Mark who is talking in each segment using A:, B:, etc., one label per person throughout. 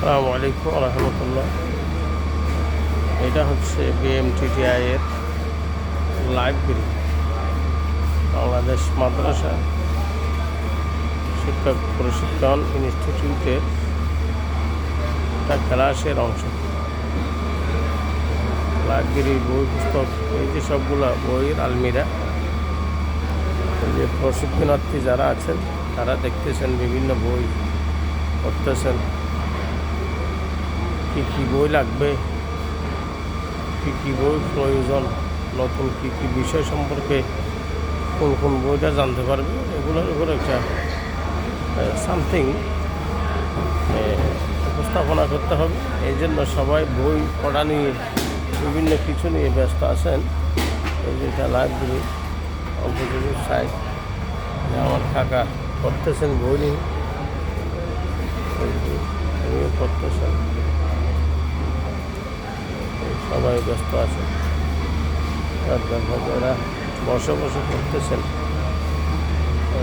A: আসসালামু আলাইকুম রহমতুল্লাহ। এটা হচ্ছে বিএমটিটিআই এর লাইব্রেরি, বাংলাদেশ মাদ্রাসা শিক্ষক প্রশিক্ষণ ইনস্টিটিউটের একটা ক্লাসের অংশ। লাইব্রেরির বই পুস্তক, এই যে সবগুলো বইয়ের আলমিরা। যে প্রশিক্ষণার্থী যারা আছেন তারা দেখতেছেন, বিভিন্ন বই পড়তেছেন, কী কী বই লাগবে, কী কী বই প্রয়োজন, নতুন কী কী বিষয় সম্পর্কে কোন কোন বইটা জানতে পারবে, এগুলোর উপর একটা সামথিং উপস্থাপনা করতে হবে। এই জন্য সবাই বই পড়া নিয়ে, বিভিন্ন কিছু নিয়ে ব্যস্ত আছেন। এই যেটা লাইব্রেরি অপোজিট সাইড, আমার কাকা পড়তেছেন বই নিয়ে, পড়তেছেন, সবাই ব্যস্ত আছেন। এরা বসে বসে পড়তেছেন,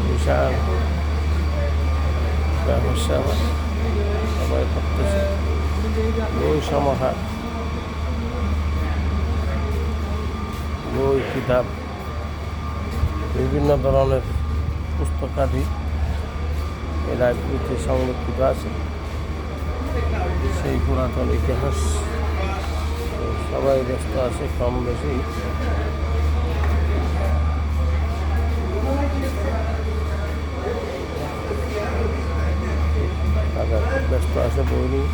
A: বিশাল ব্যবসা, সবাই পড়তেছেন। বই সমাহার, বই কিতাব, বিভিন্ন ধরনের পুস্তকাদি এই লাইব্রেরিতে সংরক্ষিত আছে। সেই পুরাতন ইতিহাস, সবাই ব্যস্ত আছে কম বেশি। তারা খুব ব্যস্ত আছে বই নিয়ে।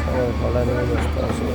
A: সবাই পড়া নিয়ে ব্যস্ত আছে।